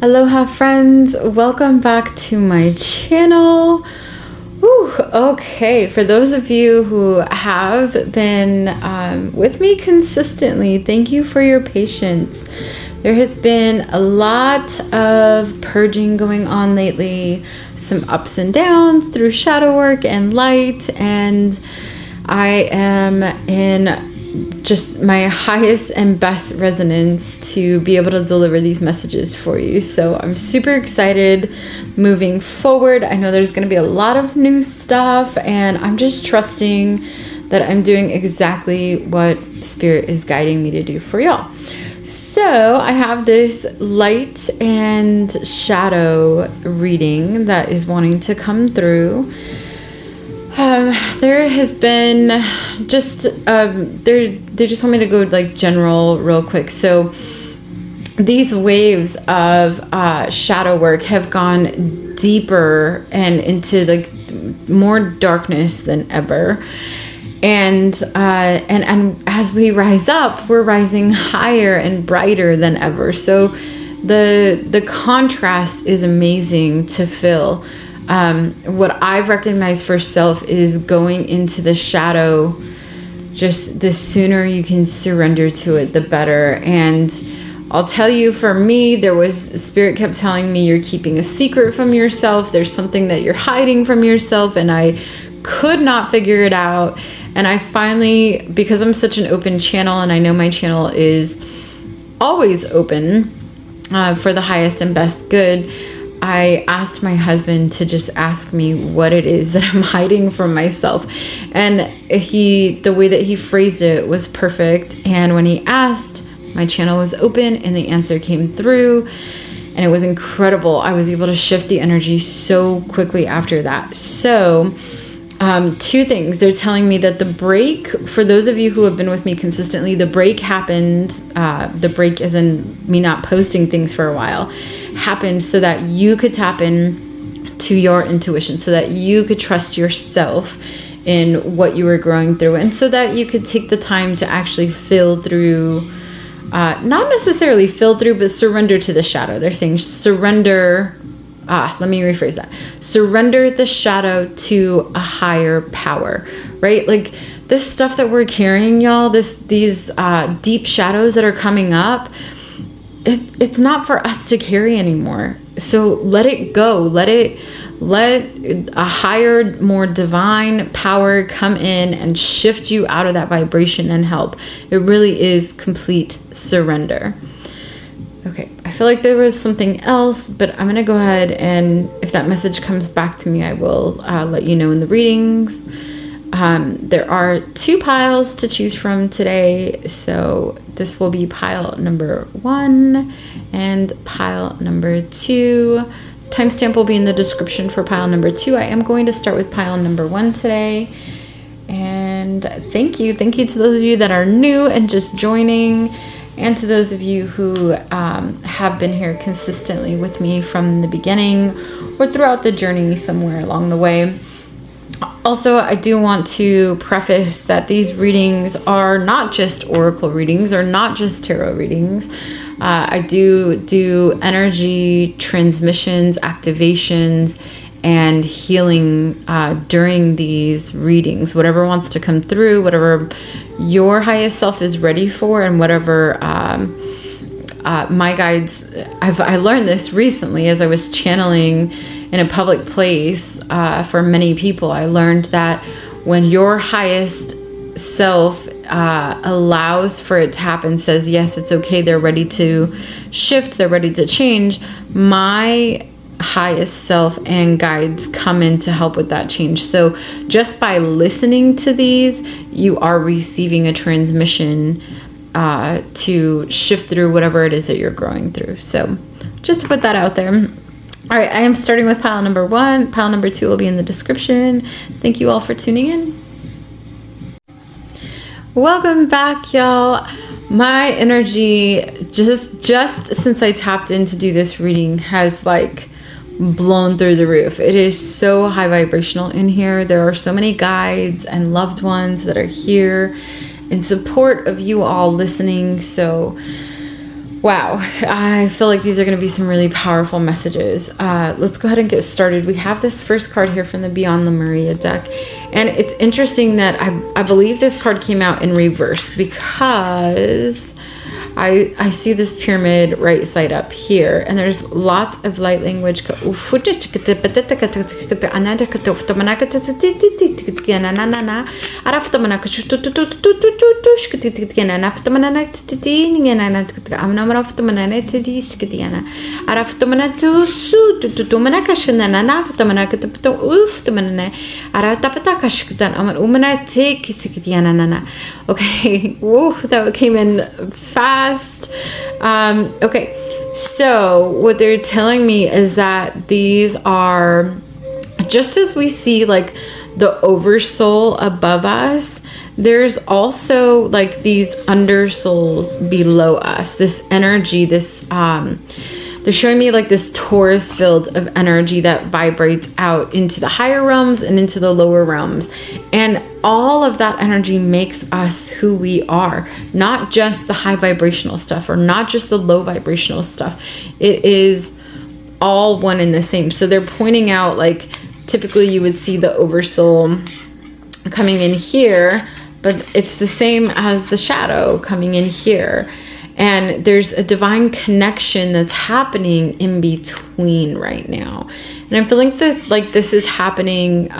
Aloha friends, welcome back to my channel. Whew, okay, for those of you who have been with me consistently, thank you for your patience. There has been a lot of purging going on lately, some ups and downs through shadow work and light, and I am in just my highest and best resonance to be able to deliver these messages for you. So I'm super excited moving forward. I know there's going to be a lot of new stuff, and I'm just trusting that I'm doing exactly what Spirit is guiding me to do for y'all. So I have this light and shadow reading that is wanting to come through. There has been just, they just want me to go like general real quick. So these waves of shadow work have gone deeper and into like more darkness than ever. And as we rise up, we're rising higher and brighter than ever. So the contrast is amazing to feel. What I've recognized for self is going into the shadow. Just the sooner you can surrender to it, the better. And I'll tell you, for me, Spirit kept telling me you're keeping a secret from yourself. There's something that you're hiding from yourself. And I could not figure it out. And I finally, because I'm such an open channel, and I know my channel is always open for the highest and best good, I asked my husband to just ask me what it is that I'm hiding from myself. And the way that he phrased it was perfect. And when he asked, my channel was open and the answer came through. And it was incredible. I was able to shift the energy so quickly after that. So two things. They're telling me that the break, for those of you who have been with me consistently, the break happened, the break as in me not posting things for a while, happened so that you could tap in to your intuition, so that you could trust yourself in what you were growing through, and so that you could take the time to actually feel through, not necessarily feel through, but surrender to the shadow. They're saying surrender. Let me rephrase that. Surrender the shadow to a higher power, right? Like this stuff that we're carrying, y'all, these deep shadows that are coming up, it's not for us to carry anymore. So let it go. Let a higher, more divine power come in and shift you out of that vibration and help. It really is complete surrender. Okay, I feel like there was something else, but I'm going to go ahead, and if that message comes back to me, I will let you know in the readings. There are 2 piles to choose from today, so this will be pile number 1 and pile number 2. Timestamp will be in the description for pile number 2. I am going to start with pile number 1 today. And thank you to those of you that are new and just joining. And to those of you who have been here consistently with me from the beginning or throughout the journey somewhere along the way. Also, I do want to preface that these readings are not just oracle readings or not just tarot readings. I do energy transmissions, activations, and healing during these readings. Whatever wants to come through, whatever your highest self is ready for, and whatever my guides, I learned this recently as I was channeling in a public place for many people. I learned that when your highest self allows for it to happen, says yes, it's okay, they're ready to shift, they're ready to change, my highest self and guides come in to help with that change. So just by listening to these, you are receiving a transmission to shift through whatever it is that you're growing through. So just to put that out there. All right, I am starting with pile number 1. Pile number 2 will be in the description. Thank you all for tuning in. Welcome back, y'all. My energy just since I tapped in to do this reading has like blown through the roof. It is so high vibrational in here. There are so many guides and loved ones that are here in support of you all listening. So Wow, I feel like these are going to be some really powerful messages. Let's go ahead and get started. We have this first card here from the Beyond Lemuria deck. And it's interesting that I believe this card came out in reverse because I see this pyramid right side up here, and there's lots of light language. Okay, whoa, that came in fast. Okay, so what they're telling me is that these are, just as we see like the oversoul above us, there's also like these undersouls below us, this energy, this they're showing me like this torus field of energy that vibrates out into the higher realms and into the lower realms. And all of that energy makes us who we are, not just the high vibrational stuff or not just the low vibrational stuff. It is all one and the same. So they're pointing out, like, typically you would see the oversoul coming in here, but it's the same as the shadow coming in here. And there's a divine connection that's happening in between right now. And I'm feeling that like this is happening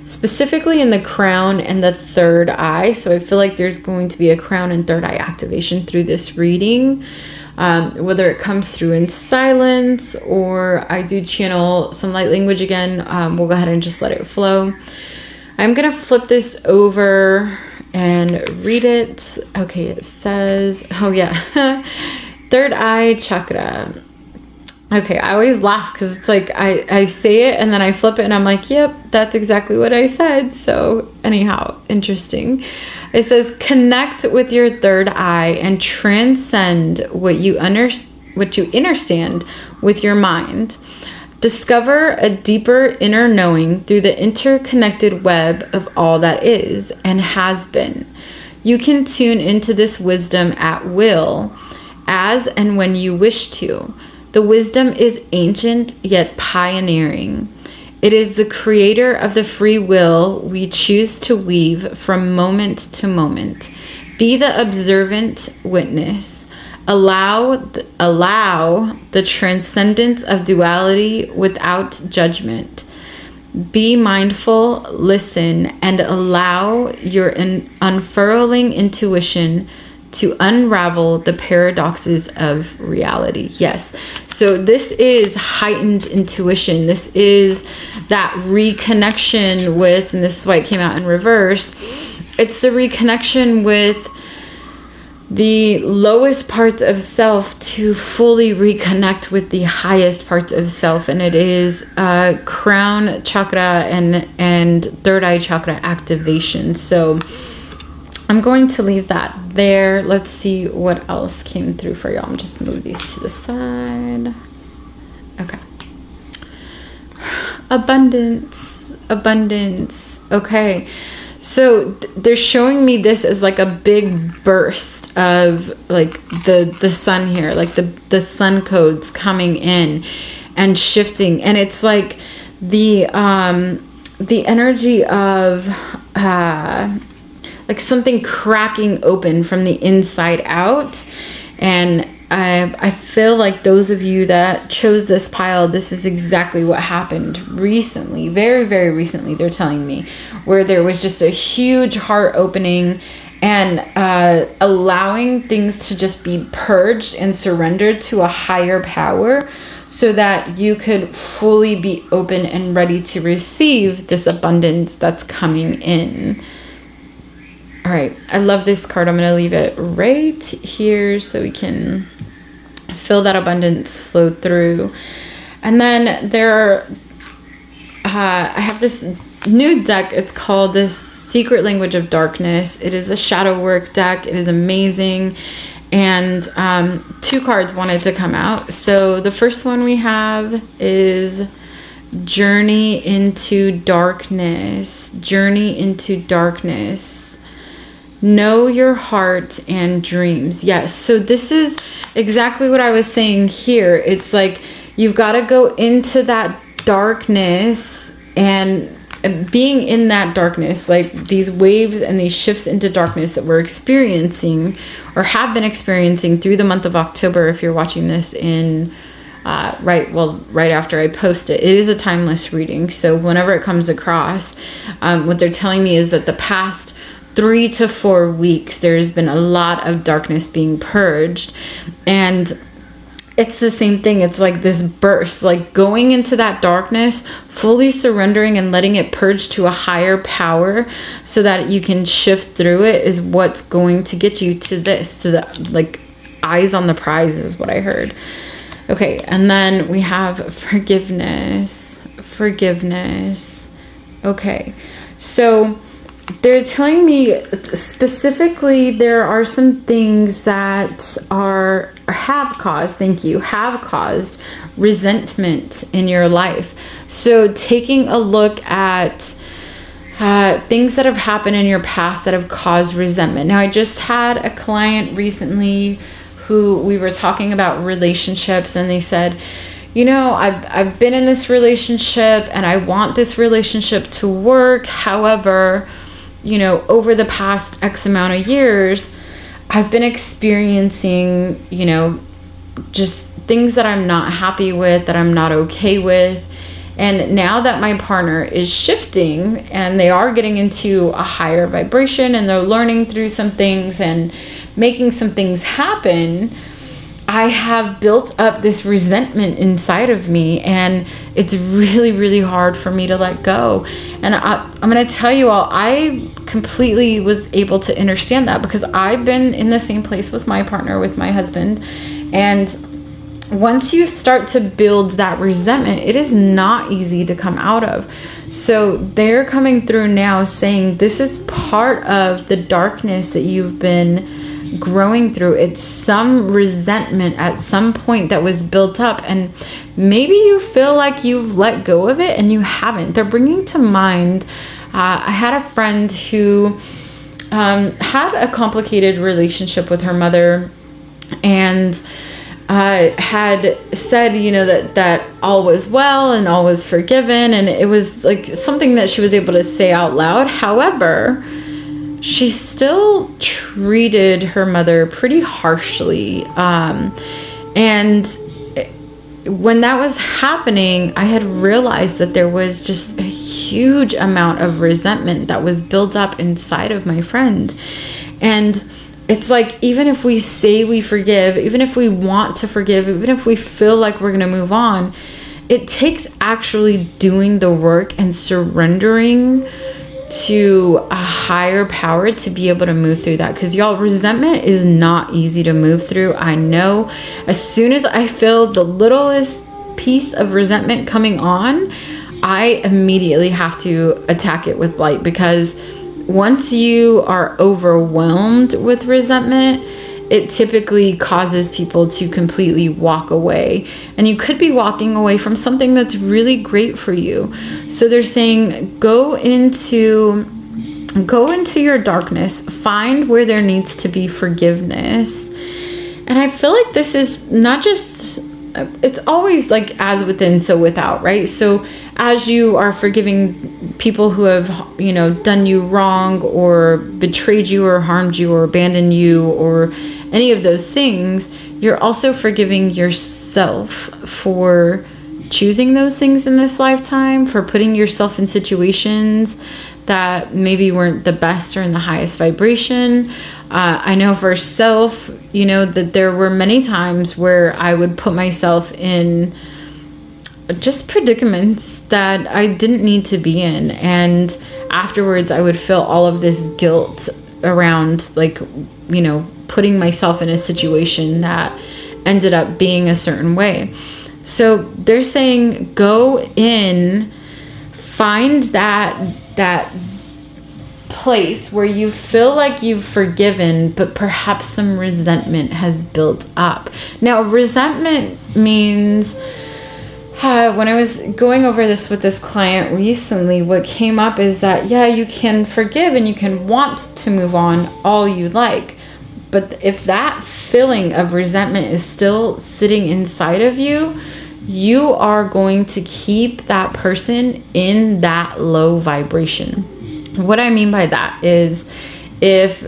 specifically in the crown and the third eye. So I feel like there's going to be a crown and third eye activation through this reading. Whether it comes through in silence or I do channel some light language again, we'll go ahead and just let it flow. I'm going to flip this over and read it. Okay, it says, oh yeah, third eye chakra. Okay, I always laugh because it's like I say it and then I flip it and I'm like, yep, that's exactly what I said. So anyhow, interesting. It says, connect with your third eye and transcend what you understand with your mind. Discover a deeper inner knowing through the interconnected web of all that is and has been. You can tune into this wisdom at will, as and when you wish to. The wisdom is ancient yet pioneering. It is the creator of the free will we choose to weave from moment to moment. Be the observant witness. Allow the transcendence of duality without judgment. Be mindful, listen, and allow your unfurling intuition to unravel the paradoxes of reality. Yes. So this is heightened intuition. This is that reconnection with, and this is why it came out in reverse. It's the reconnection with the lowest parts of self to fully reconnect with the highest parts of self. And it is crown chakra and third eye chakra activation. So I'm going to leave that there. Let's see what else came through for y'all. I'm just move these to the side. Okay. Abundance. Okay. So they're showing me this as like a big burst of like the sun here, like the sun codes coming in and shifting. And it's like the energy of like something cracking open from the inside out. And I feel like those of you that chose this pile, this is exactly what happened recently, very, very recently, they're telling me, where there was just a huge heart opening and allowing things to just be purged and surrendered to a higher power so that you could fully be open and ready to receive this abundance that's coming in. All right, I love this card. I'm going to leave it right here so we can feel that abundance flow through. And then I have this new deck. It's called the Secret Language of Darkness. It is a shadow work deck. It is amazing. And two cards wanted to come out. So the first one we have is Journey into Darkness. Journey into Darkness. Know your heart and dreams. Yes. So this is exactly what I was saying here. It's like you've got to go into that darkness, and being in that darkness, like these waves and these shifts into darkness that we're experiencing or have been experiencing through the month of October. If you're watching this in right after I post it, it is a timeless reading. So whenever it comes across, what they're telling me is that the past 3 to 4 weeks, there's been a lot of darkness being purged, and it's the same thing. It's like this burst, like going into that darkness, fully surrendering and letting it purge to a higher power so that you can shift through it is what's going to get you to this, to the like eyes on the prize is what I heard. Okay. And then we have forgiveness. Okay. So they're telling me specifically there are some things that have caused resentment in your life. So taking a look at things that have happened in your past that have caused resentment. Now, I just had a client recently who we were talking about relationships, and they said, you know, I've been in this relationship and I want this relationship to work. However, you know, over the past X amount of years, I've been experiencing, you know, just things that I'm not happy with, that I'm not okay with. And now that my partner is shifting and they are getting into a higher vibration and they're learning through some things and making some things happen, I have built up this resentment inside of me, and it's really, really hard for me to let go. And I'm going to tell you all, I completely was able to understand that because I've been in the same place with my partner, with my husband. And once you start to build that resentment, it is not easy to come out of. So they're coming through now saying this is part of the darkness that you've been growing through. It's some resentment at some point that was built up, and maybe you feel like you've let go of it and you haven't. They're bringing to mind, I had a friend who had a complicated relationship with her mother, and had said, you know, that all was well and all was forgiven, and it was like something that she was able to say out loud. However, she still treated her mother pretty harshly. And when that was happening, I had realized that there was just a huge amount of resentment that was built up inside of my friend. And it's like, even if we say we forgive, even if we want to forgive, even if we feel like we're going to move on, it takes actually doing the work and surrendering to a higher power to be able to move through that. Because y'all, resentment is not easy to move through. I know as soon as I feel the littlest piece of resentment coming on, I immediately have to attack it with light, because once you are overwhelmed with resentment, it typically causes people to completely walk away. And you could be walking away from something that's really great for you. So they're saying, go into your darkness, find where there needs to be forgiveness. And I feel like this is not just, it's always like as within, so without, right? So as you are forgiving people who have, you know, done you wrong or betrayed you or harmed you or abandoned you or any of those things, you're also forgiving yourself for choosing those things in this lifetime, for putting yourself in situations that maybe weren't the best or in the highest vibration. I know for self, you know, that there were many times where I would put myself in just predicaments that I didn't need to be in. And afterwards, I would feel all of this guilt around, like, you know, putting myself in a situation that ended up being a certain way. So they're saying, go in, find that place where you feel like you've forgiven, but perhaps some resentment has built up. Now, resentment means when I was going over this with this client recently, what came up is that, yeah, you can forgive and you can want to move on all you like. But if that feeling of resentment is still sitting inside of you, you are going to keep that person in that low vibration. What I mean by that is, if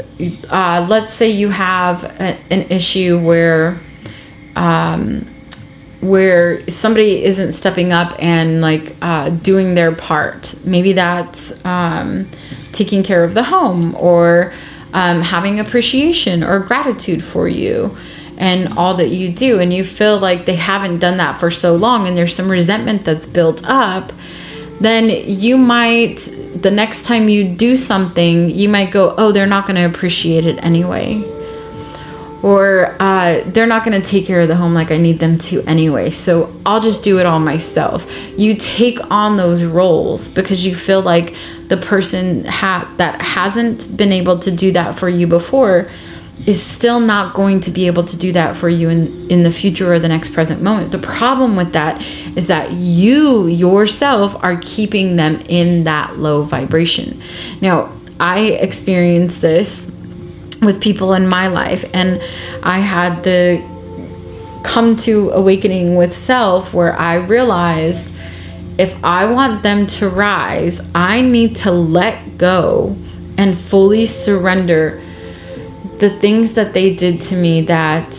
let's say you have an issue where somebody isn't stepping up and like doing their part. Maybe that's taking care of the home, or having appreciation or gratitude for you and all that you do, and you feel like they haven't done that for so long and there's some resentment that's built up, then you might, the next time you do something, you might go, oh, they're not going to appreciate it anyway. Or they're not going to take care of the home like I need them to anyway, so I'll just do it all myself. You take on those roles because you feel like the person that hasn't been able to do that for you before is still not going to be able to do that for you in the future or the next present moment. The problem with that is that you yourself are keeping them in that low vibration. Now, I experienced this with people in my life, and I had the come to awakening with self where I realized if I want them to rise, I need to let go and fully surrender the things that they did to me I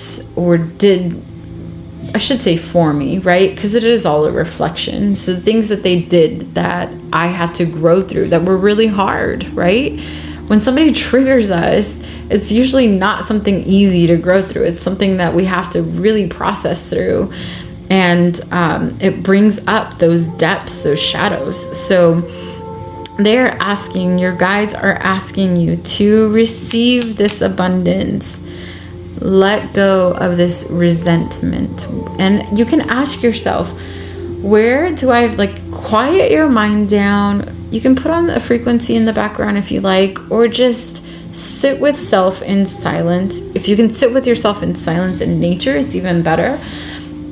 should say for me, right? Because it is all a reflection. So the things that they did that I had to grow through that were really hard, right? When somebody triggers us, it's usually not something easy to grow through. It's something that we have to really process through. And it brings up those depths, those shadows. So they're asking, your guides are asking you to receive this abundance. Let go of this resentment. And you can ask yourself, where do I quiet your mind down? You can put on a frequency in the background if you like, or just sit with self in silence. If you can sit with yourself in silence in nature, it's even better.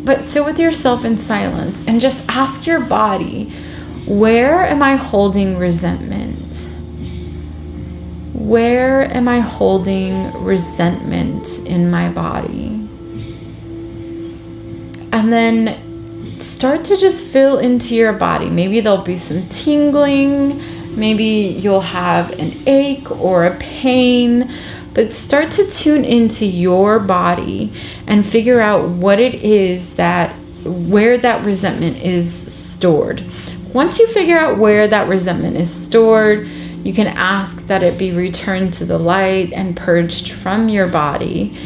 But sit with yourself in silence and just ask your body, where am I holding resentment? Where am I holding resentment in my body? And then start to just feel into your body. Maybe there'll be some tingling. Maybe you'll have an ache or a pain. But start to tune into your body and figure out what it is where that resentment is stored. Once you figure out where that resentment is stored, you can ask that it be returned to the light and purged from your body.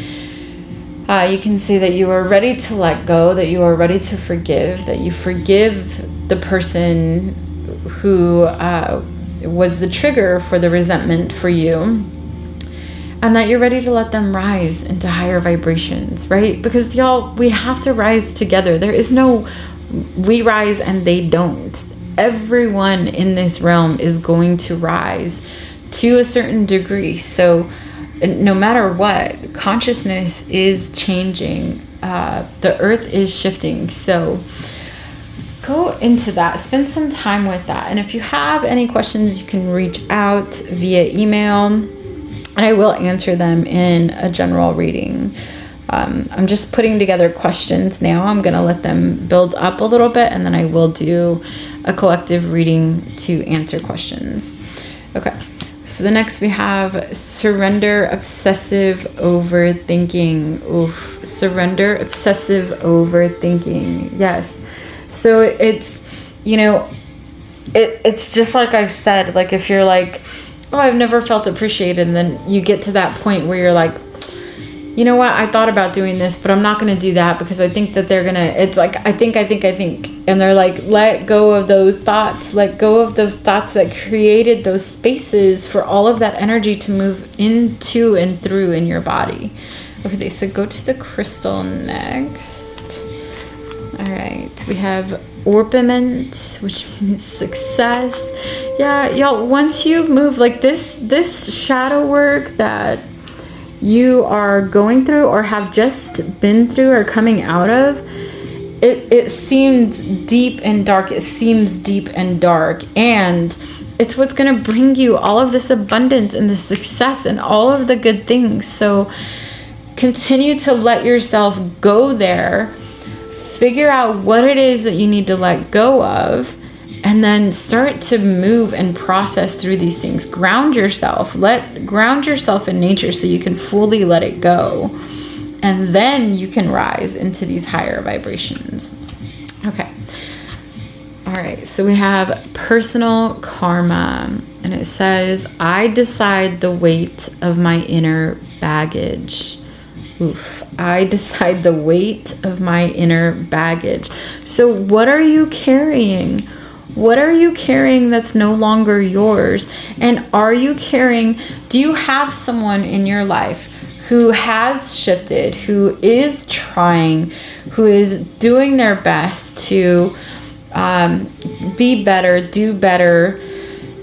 You can say that you are ready to let go, that you are ready to forgive, that you forgive the person who was the trigger for the resentment for you, and that you're ready to let them rise into higher vibrations, right? Because y'all, we have to rise together. There is no we rise and they don't. Everyone in this realm is going to rise to a certain degree. So no matter what, consciousness is changing. The earth is shifting. So go into that. Spend some time with that. And if you have any questions, you can reach out via email, and I will answer them in a general reading. I'm just putting together questions now. I'm going to let them build up a little bit, and then I will do a collective reading to answer questions. Okay. So the next we have surrender obsessive overthinking. Oof. Surrender obsessive overthinking. Yes. So it's, it's just like I said, like if you're like, oh, I've never felt appreciated. And then you get to that point where you're like, you know what? I thought about doing this, but I'm not going to do that because I think that they're going to, it's like, I think. And they're like, let go of those thoughts. Let go of those thoughts that created those spaces for all of that energy to move into and through in your body. Okay, so go to the crystal next. All right, we have orpiment, which means success. Yeah, y'all, once you move like this shadow work that you are going through or have just been through or coming out of, it seemed deep and dark. It seems deep and dark. And it's what's going to bring you all of this abundance and this success and all of the good things. So continue to let yourself go there. Figure out what it is that you need to let go of, and then start to move and process through these things. Ground yourself in nature so you can fully let it go. And then you can rise into these higher vibrations. Okay. All right. So we have personal karma. And it says, I decide the weight of my inner baggage. Oof. I decide the weight of my inner baggage. So what are you carrying? What are you carrying that's no longer yours? And are you carrying, do you have someone in your life who has shifted, who is trying, who is doing their best to be better, do better,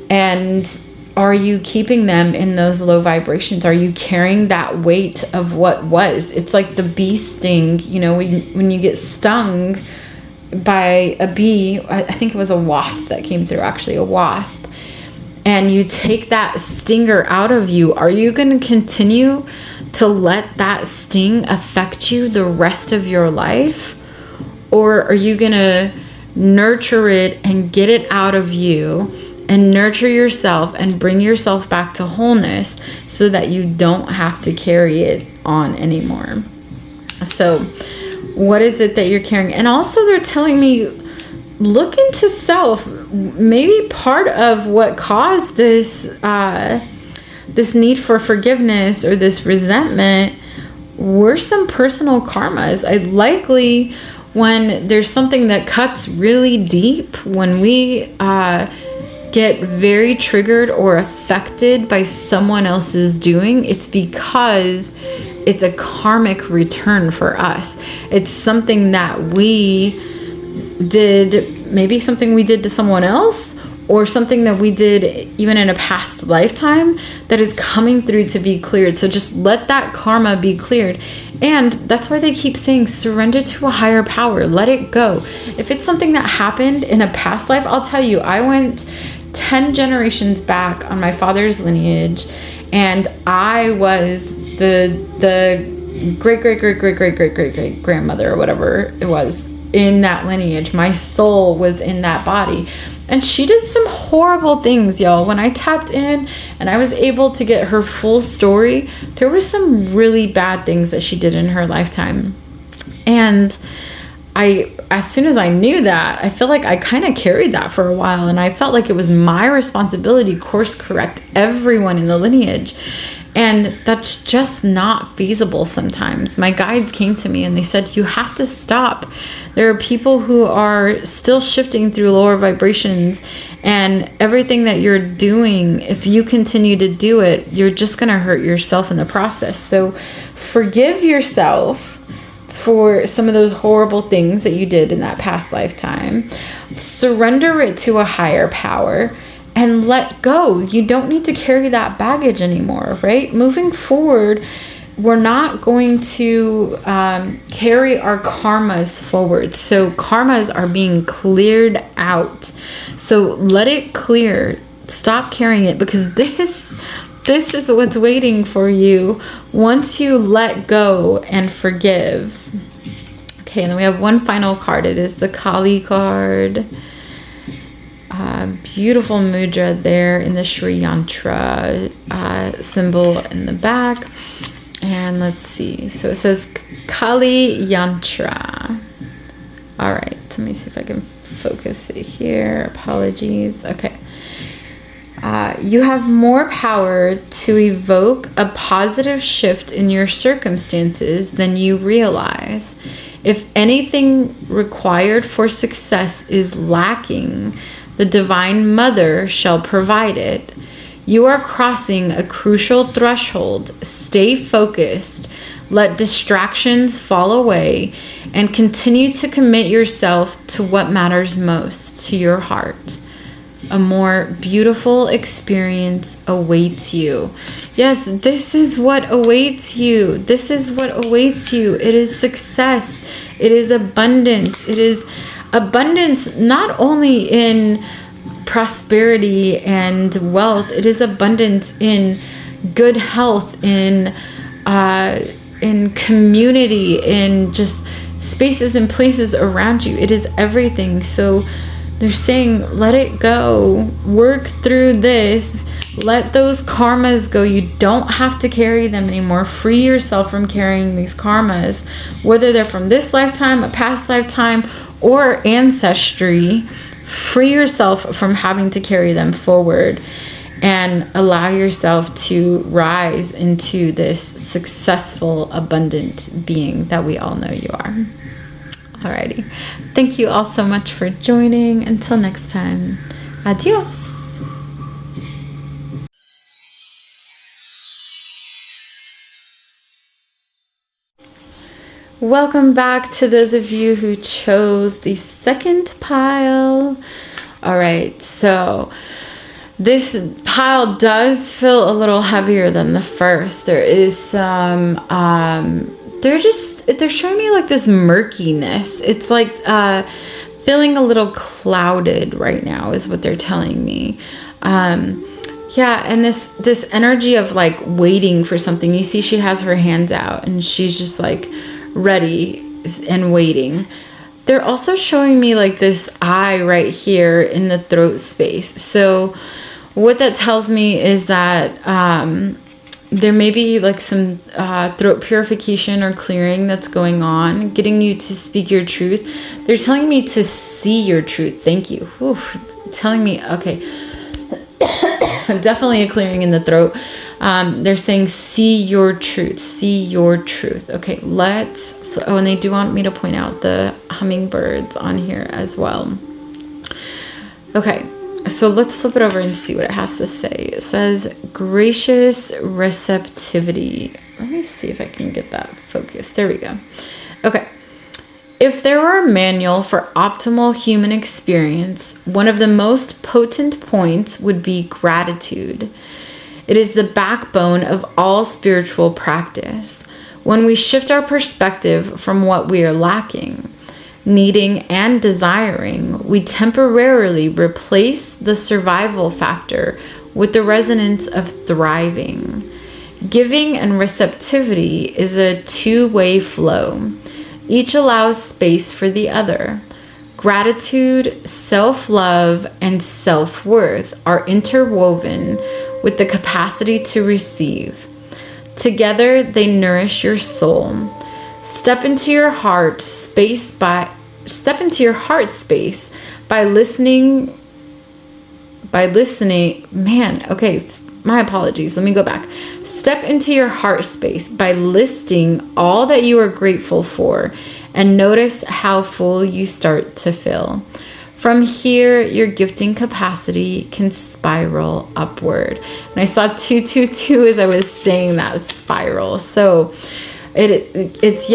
and are you keeping them in those low vibrations? Are you carrying that weight of what was? It's like the bee sting, you know, when you get stung by a bee, I think it was a wasp that came through, actually, a wasp, and you take that stinger out of you. Are you going to continue to let that sting affect you the rest of your life? Or are you going to nurture it and get it out of you and nurture yourself and bring yourself back to wholeness so that you don't have to carry it on anymore? So what is it that you're carrying? And also they're telling me, look into self. Maybe part of what caused this this need for forgiveness or this resentment were some personal karmas. Likely when there's something that cuts really deep, when we get very triggered or affected by someone else's doing, it's because it's a karmic return for us. It's something that we did, maybe something we did to someone else, or something that we did even in a past lifetime that is coming through to be cleared. So just let that karma be cleared. And that's why they keep saying surrender to a higher power. Let it go. If it's something that happened in a past life, I'll tell you, I went 10 generations back on my father's lineage, and I was the great grandmother or whatever it was in that lineage. My soul was in that body, and she did some horrible things, y'all. When I tapped in and I was able to get her full story, there were some really bad things that she did in her lifetime. And as soon as I knew that, I feel like I kind of carried that for a while, and I felt like it was my responsibility to course correct everyone in the lineage. And that's just not feasible sometimes. My guides came to me and they said, you have to stop. There are people who are still shifting through lower vibrations, and everything that you're doing, if you continue to do it, you're just going to hurt yourself in the process. So forgive yourself for some of those horrible things that you did in that past lifetime. Surrender it to a higher power and let go. You don't need to carry that baggage anymore, right? Moving forward, we're not going to carry our karmas forward. So karmas are being cleared out. So let it clear. Stop carrying it, because this is what's waiting for you once you let go and forgive. Okay, and then we have one final card. It is the Kali card. Beautiful mudra there in the Shri Yantra symbol in the back. And let's see. So it says Kali Yantra. All right. Let me see if I can focus it here. Apologies. Okay. You have more power to evoke a positive shift in your circumstances than you realize. If anything required for success is lacking, the Divine Mother shall provide it. You are crossing a crucial threshold. Stay focused. Let distractions fall away and continue to commit yourself to what matters most to your heart. A more beautiful experience awaits you. Yes, this is what awaits you. This is what awaits you. It is success. It is abundance. It is abundance not only in prosperity and wealth. It is abundance in good health, in community, in just spaces and places around you. It is everything. So they're saying, let it go. Work through this. Let those karmas go. You don't have to carry them anymore. Free yourself from carrying these karmas, whether they're from this lifetime, a past lifetime, or ancestry. Free yourself from having to carry them forward and allow yourself to rise into this successful, abundant being that we all know you are. Alrighty. Thank you all so much for joining. Until next time. Adios. Welcome back to those of you who chose the second pile. All right, so this pile does feel a little heavier than the first. There is some, they're showing me like this murkiness. It's like feeling a little clouded right now is what they're telling me. Yeah, and this energy of like waiting for something. You see she has her hands out and she's just like ready and waiting. They're also showing me like this eye right here in the throat space. So what that tells me is that there may be like some throat purification or clearing that's going on, getting you to speak your truth. They're telling me to see your truth. Thank you. Whew. Telling me, okay. Definitely a clearing in the throat. They're saying, see your truth. See your truth. Okay, oh, and they do want me to point out the hummingbirds on here as well. Okay, so let's flip it over and see what it has to say. It says, gracious receptivity. Let me see if I can get that focused. There we go. Okay. If there were a manual for optimal human experience, one of the most potent points would be gratitude. It is the backbone of all spiritual practice. When we shift our perspective from what we are lacking, needing, and desiring, we temporarily replace the survival factor with the resonance of thriving. Giving and receptivity is a two-way flow. Each allows space for the other. Gratitude, self-love, and self-worth are interwoven with the capacity to receive. Together, they nourish your soul. Step into your heart space by listening. Man, okay, my apologies. Let me go back. Step into your heart space by listing all that you are grateful for and notice how full you start to feel. From here, your gifting capacity can spiral upward. And I saw 222 as I was saying that spiral. So it's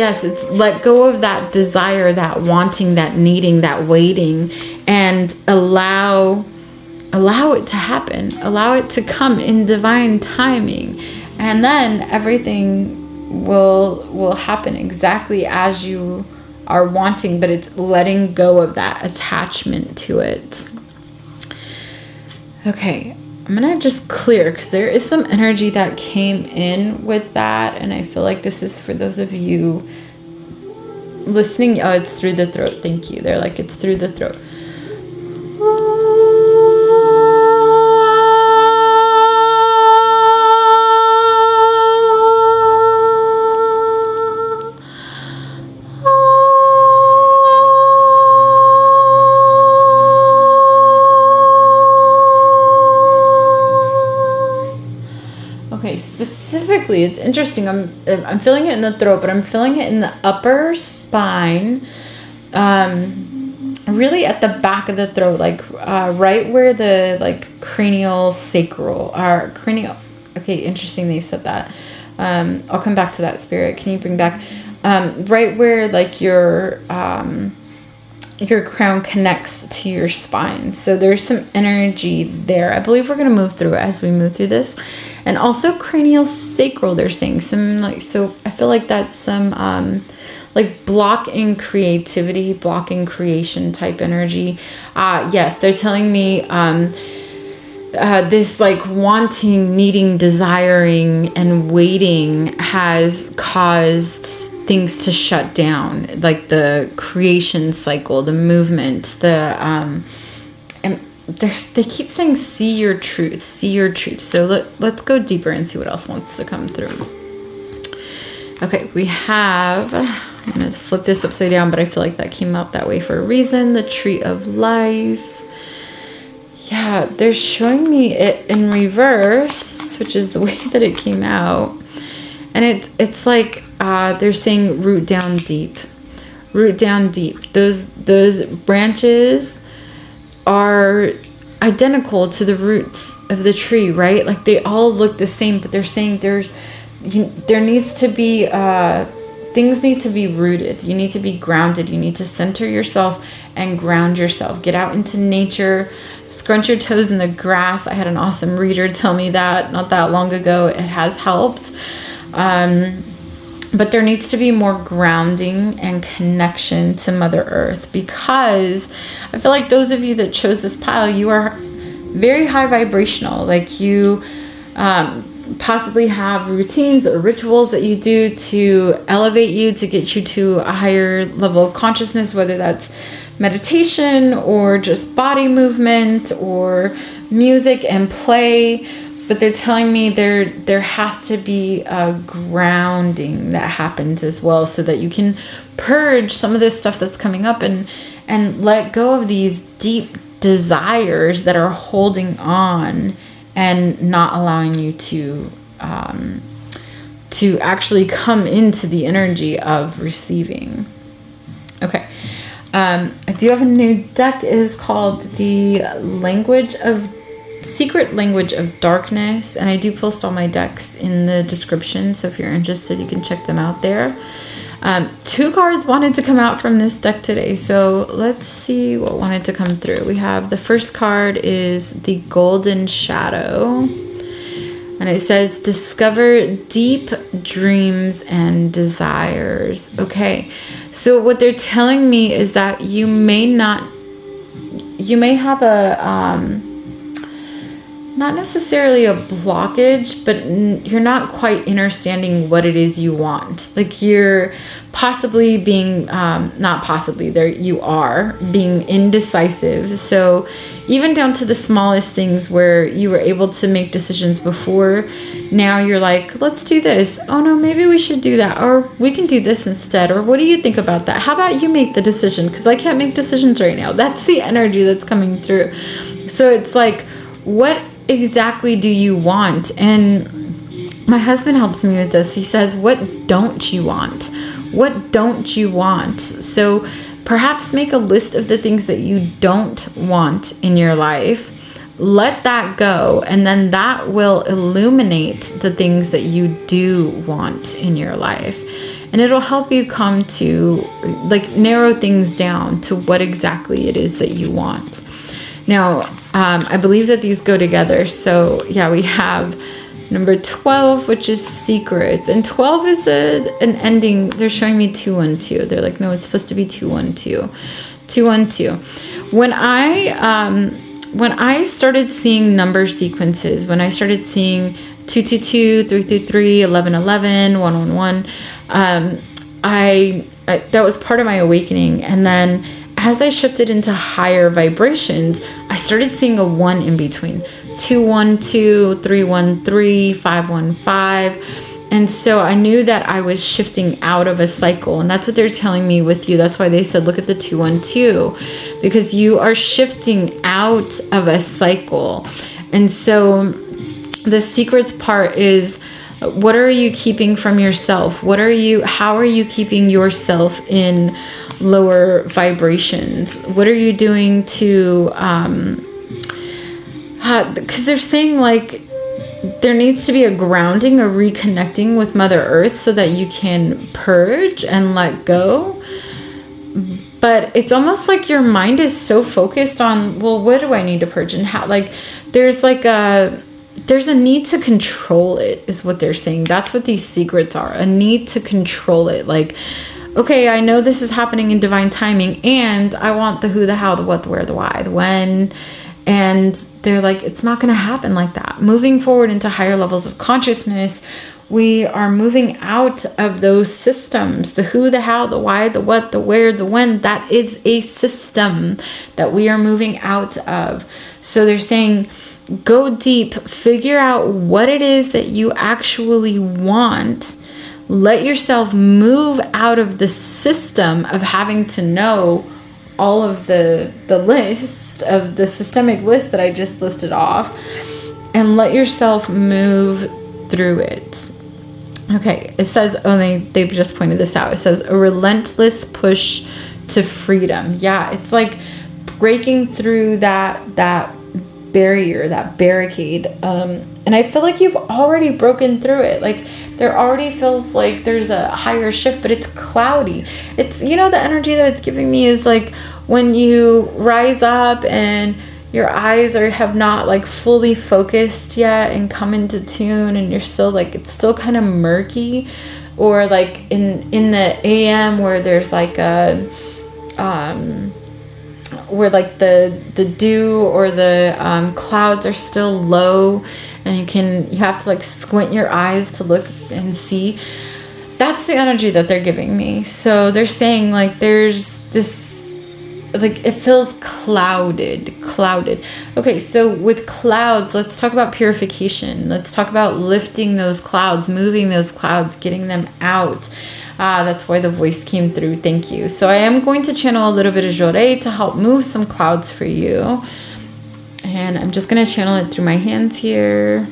let go of that desire, that wanting, that needing, that waiting, and allow it to happen. Allow it to come in divine timing. And then everything will happen exactly as you are wanting, but it's letting go of that attachment to it. Okay, I'm gonna just clear because there is some energy that came in with that, and I feel like this is for those of you listening. Oh, it's through the throat. Thank you. They're like, it's through the throat. Specifically, it's interesting. I'm feeling it in the throat, but I'm feeling it in the upper spine, really at the back of the throat, like right where the like cranial sacral or cranial. Okay, interesting. They said that. I'll come back to that, spirit. Can you bring back right where like your crown connects to your spine? So there's some energy there. I believe we're gonna move through it as we move through this. And also cranial sacral, they're saying some like, so I feel like that's some like block in creativity, block in creation type energy. Yes, they're telling me this like wanting, needing, desiring, and waiting has caused things to shut down, like the creation cycle, the movement, and they keep saying, see your truth, see your truth. So let's go deeper and see what else wants to come through. Okay, we have, I'm going to flip this upside down, but I feel like that came out that way for a reason. The Tree of Life. Yeah, they're showing me it in reverse, which is the way that it came out. And it's like they're saying root down deep. Root down deep. Those branches are identical to the roots of the tree, right? Like they all look the same, but they're saying there needs to be things need to be rooted. You need to be grounded. You need to center yourself and ground yourself. Get out into nature, scrunch your toes in the grass. I had an awesome reader tell me that not that long ago. It has helped. But there needs to be more grounding and connection to Mother Earth, because I feel like those of you that chose this pile, you are very high vibrational. Like you possibly have routines or rituals that you do to elevate you, to get you to a higher level of consciousness, whether that's meditation or just body movement or music and play. But they're telling me there has to be a grounding that happens as well, so that you can purge some of this stuff that's coming up and let go of these deep desires that are holding on and not allowing you to actually come into the energy of receiving. Okay. I do have a new deck. It is called the Secret Language of Darkness, and I do post all my decks in the description, so if you're interested you can check them out there. 2 cards wanted to come out from this deck today, so let's see what wanted to come through. We have the first card is the Golden Shadow, and it says discover deep dreams and desires. Okay, so what they're telling me is that you may have a not necessarily a blockage, but you're not quite understanding what it is you want. Like you're possibly being, you are being indecisive. So even down to the smallest things where you were able to make decisions before, now you're like, let's do this. Oh no, maybe we should do that. Or we can do this instead. Or what do you think about that? How about you make the decision? Because I can't make decisions right now. That's the energy that's coming through. So it's like, what exactly do you want? And my husband helps me with this. He says, what don't you want? What don't you want? So perhaps make a list of the things that you don't want in your life. Let that go, and then that will illuminate the things that you do want in your life. And it'll help you come to like narrow things down to what exactly it is that you want. Now, I believe that these go together. So yeah, we have number 12, which is secrets. And 12 is an ending. They're showing me 212. They're like, no, it's supposed to be 212. 212. When I started seeing number sequences, when I started seeing 222, 333, 1111, 111, that was part of my awakening. And then as I shifted into higher vibrations, I started seeing a 1 in between. 212, 313, 515. And so I knew that I was shifting out of a cycle. And that's what they're telling me with you. That's why they said, look at the 212. Because you are shifting out of a cycle. And so the secrets part is, what are you keeping from yourself? How are you keeping yourself in lower vibrations? What are you doing to, because they're saying like there needs to be a grounding, a reconnecting with Mother Earth so that you can purge and let go. But it's almost like your mind is so focused on, well, what do I need to purge and how? Like there's a need to control it, is what they're saying. That's what these secrets are, a need to control it. Like, okay, I know this is happening in divine timing, and I want the who, the how, the what, the where, the why, the when. And they're like, it's not going to happen like that. Moving forward into higher levels of consciousness, we are moving out of those systems. The who, the how, the why, the what, the where, the when. That is a system that we are moving out of. So they're saying, go deep, figure out what it is that you actually want. Let yourself move out of the system of having to know all of the list of the systemic list that I just listed off, and let yourself move through it. Okay, it says, they've just pointed this out. It says a relentless push to freedom. Yeah, it's like breaking through that barrier, that barricade. And I feel like you've already broken through it. Like there already feels like there's a higher shift, but it's cloudy. It's, the energy that it's giving me is like when you rise up and your eyes have not like fully focused yet and come into tune, and you're still like, it's still kind of murky, or like in the AM where there's like a where like the dew or the clouds are still low, and you have to like squint your eyes to look and see. That's the energy that they're giving me. So they're saying like there's this, like it feels clouded. Okay, so with clouds, let's talk about purification. Let's talk about lifting those clouds, moving those clouds, getting them out. That's why the voice came through. Thank you. So I am going to channel a little bit of Joré to help move some clouds for you. And I'm just going to channel it through my hands here.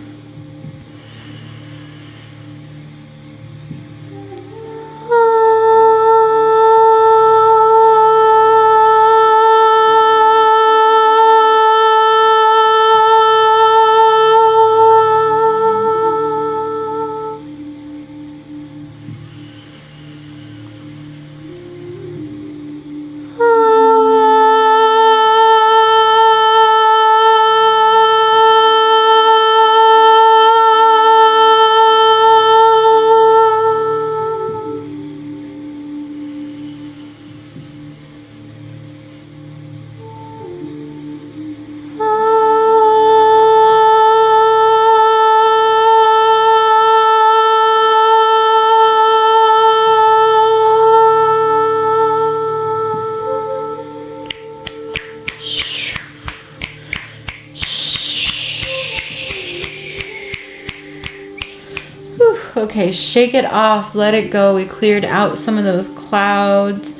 Okay, shake it off, let it go. We cleared out some of those clouds.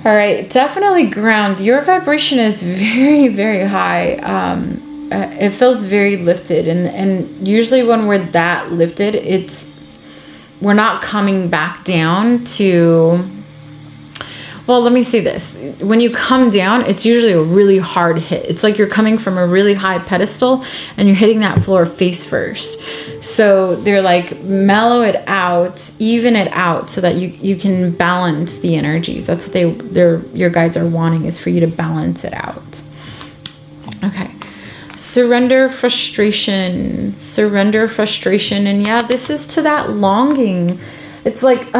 All right, definitely ground. Your vibration is very, very high. It feels very lifted, and usually when we're that lifted, we're not coming back down to. Well, let me say this. When you come down, it's usually a really hard hit. It's like you're coming from a really high pedestal and you're hitting that floor face first. So they're like, mellow it out, even it out so that you can balance the energies. That's what your guides are wanting, is for you to balance it out. Okay. Surrender frustration. And yeah, this is to that longing. It's like,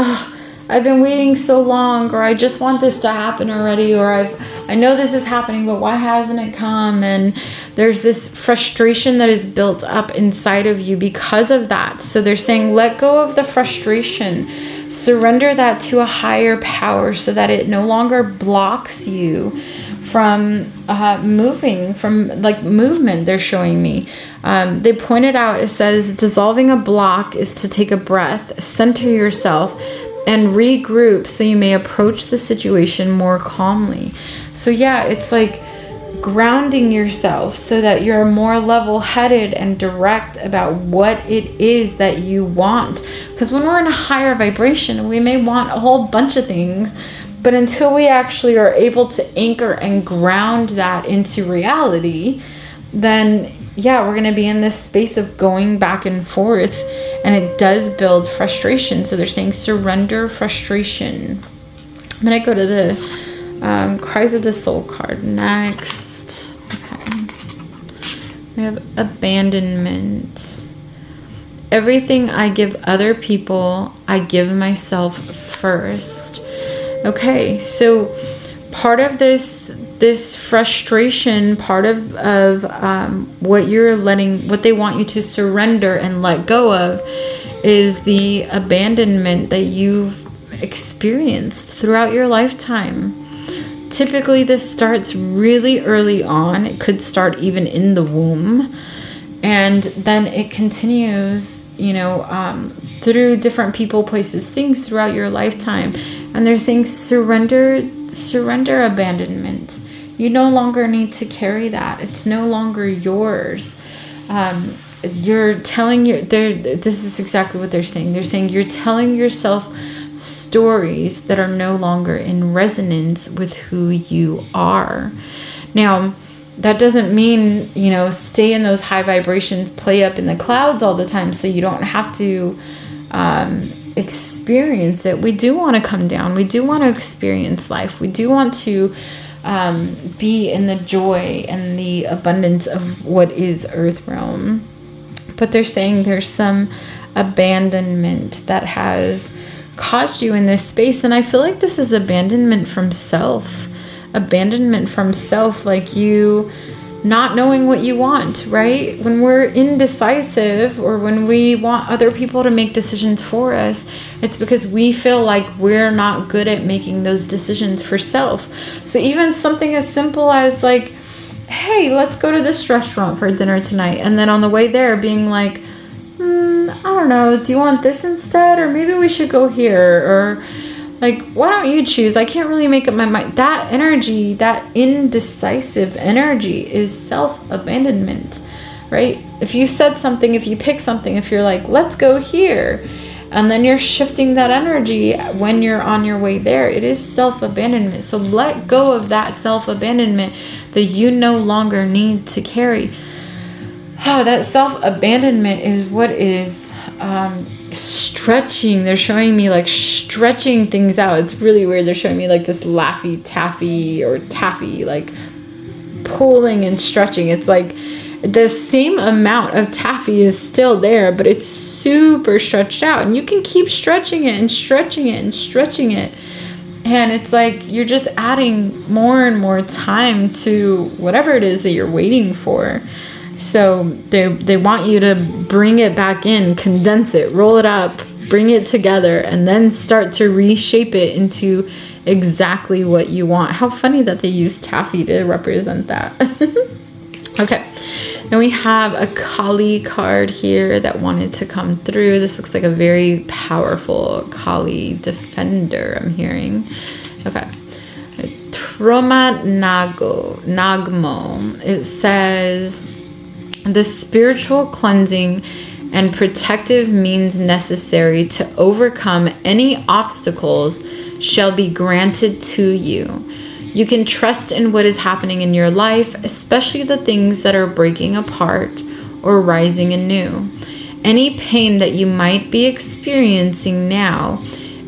I've been waiting so long, or I just want this to happen already, or I know this is happening, but why hasn't it come? And there's this frustration that is built up inside of you because of that. So they're saying, let go of the frustration, surrender that to a higher power so that it no longer blocks you from moving, from like movement. They're showing me. They pointed out, it says, dissolving a block is to take a breath, center yourself, and regroup so you may approach the situation more calmly. So yeah, it's like grounding yourself so that you're more level-headed and direct about what it is that you want. Because when we're in a higher vibration, we may want a whole bunch of things, but until we actually are able to anchor and ground that into reality, then yeah, we're going to be in this space of going back and forth, and it does build frustration. So they're saying surrender frustration. I'm going to go to the Cries of the Soul card next. Okay. We have abandonment. Everything I give other people, I give myself first. Okay, so part of this frustration, part of what they want you to surrender and let go of, is the abandonment that you've experienced throughout your lifetime. Typically, this starts really early on. It could start even in the womb, and then it continues, through different people, places, things throughout your lifetime. And they're saying surrender abandonment. You no longer need to carry that. It's no longer yours. You're telling this is exactly what they're saying. They're saying you're telling yourself stories that are no longer in resonance with who you are. Now, that doesn't mean, stay in those high vibrations, play up in the clouds all the time so you don't have to experience it. We do want to come down. We do want to experience life. We do want to be in the joy and the abundance of what is Earth realm. But they're saying there's some abandonment that has caused you in this space. And I feel like this is abandonment from self. Abandonment from self, like you not knowing what you want, right? When we're indecisive, or when we want other people to make decisions for us, it's because we feel like we're not good at making those decisions for self. So even something as simple as like, hey, let's go to this restaurant for dinner tonight. And then on the way there being like, I don't know, do you want this instead? Or maybe we should go here. Or like, why don't you choose? I can't really make up my mind. That energy, that indecisive energy is self-abandonment, right? If you said something, if you pick something, if you're like, let's go here, and then you're shifting that energy when you're on your way there, it is self-abandonment. So let go of that self-abandonment that you no longer need to carry. Oh, that self-abandonment is what is stretching. They're showing me like stretching things out. It's really weird. They're showing me like this Laffy Taffy or Taffy, like pulling and stretching. It's like the same amount of taffy is still there, but it's super stretched out, and you can keep stretching it and stretching it and stretching it. And it's like you're just adding more and more time to whatever it is that you're waiting for. So they want you to bring it back in, condense it, roll it up, bring it together, and then start to reshape it into exactly what you want. How funny that they use taffy to represent that. Okay. Then we have a Kali card here that wanted to come through. This looks like a very powerful Kali defender, I'm hearing. Okay. Troma Nagmo. It says, the spiritual cleansing and protective means necessary to overcome any obstacles shall be granted to you. You can trust in what is happening in your life, especially the things that are breaking apart or rising anew. Any pain that you might be experiencing now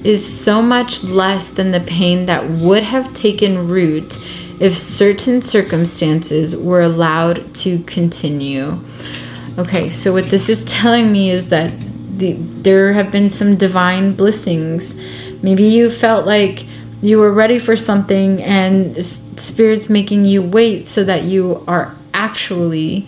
is so much less than the pain that would have taken root if certain circumstances were allowed to continue. Okay, so what this is telling me is that there have been some divine blissings. Maybe you felt like you were ready for something and Spirit's making you wait so that you are actually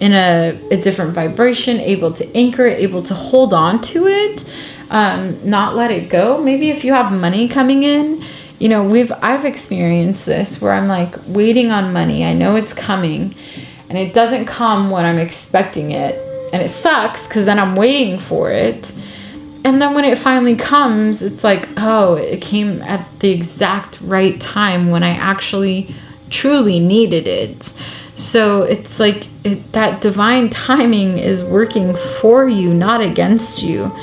in a different vibration, able to anchor it, able to hold on to it, not let it go. Maybe if you have money coming in, I've experienced this where I'm like waiting on money. I know it's coming and it doesn't come when I'm expecting it. And it sucks because then I'm waiting for it. And then when it finally comes, it's like, oh, it came at the exact right time when I actually truly needed it. So it's like that divine timing is working for you, not against you.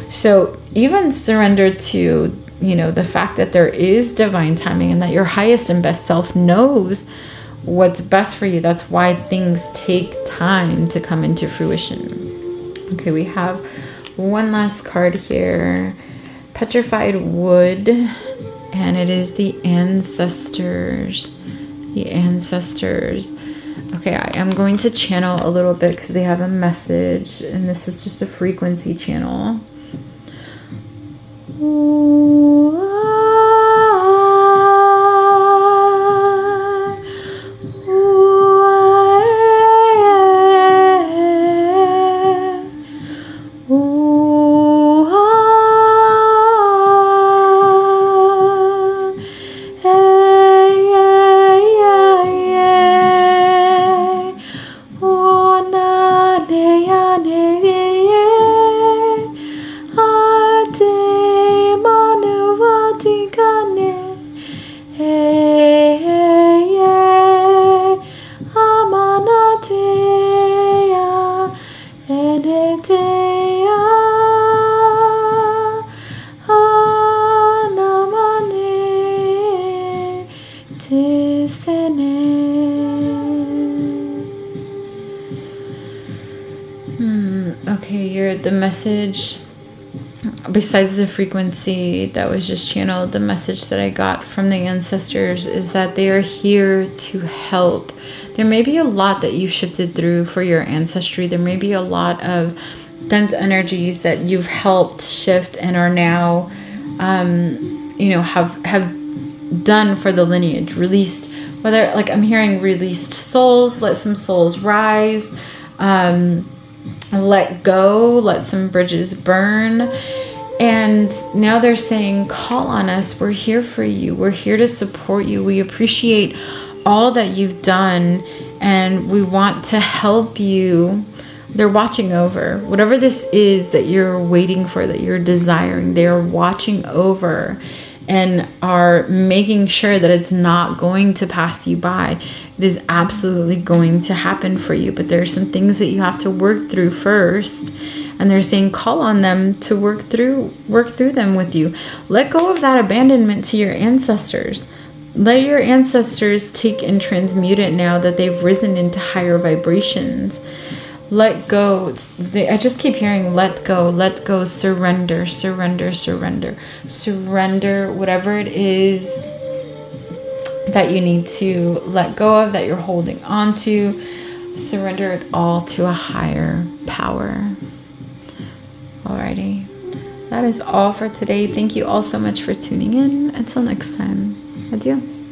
So even surrender to the fact that there is divine timing and that your highest and best self knows what's best for you. That's why things take time to come into fruition. Okay, we have one last card here. Petrified wood. And it is the ancestors. The ancestors. Okay, I am going to channel a little bit because they have a message, and this is just a frequency channel. Okay, the message, besides the frequency that was just channeled, the message that I got from the ancestors is that they are here to help. There may be a lot that you've shifted through for your ancestry. There may be a lot of dense energies that you've helped shift and are now, have done for the lineage, released, whether, like I'm hearing released souls, let some souls rise, let go, let some bridges burn. And now they're saying, call on us. We're here for you. We're here to support you. We appreciate all that you've done, and we want to help you. They're watching over whatever this is that you're waiting for, that you're desiring. They are watching over and are making sure that it's not going to pass you by. It is absolutely going to happen for you, but there are some things that you have to work through first. And they're saying, call on them to work through them with you. Let go of that abandonment to your ancestors. Let your ancestors take and transmute it now that they've risen into higher vibrations. Let go. I just keep hearing let go, surrender, surrender, surrender. Surrender whatever it is that you need to let go of, that you're holding on to. Surrender it all to a higher power. Alrighty. That is all for today. Thank you all so much for tuning in. Until next time. Adios.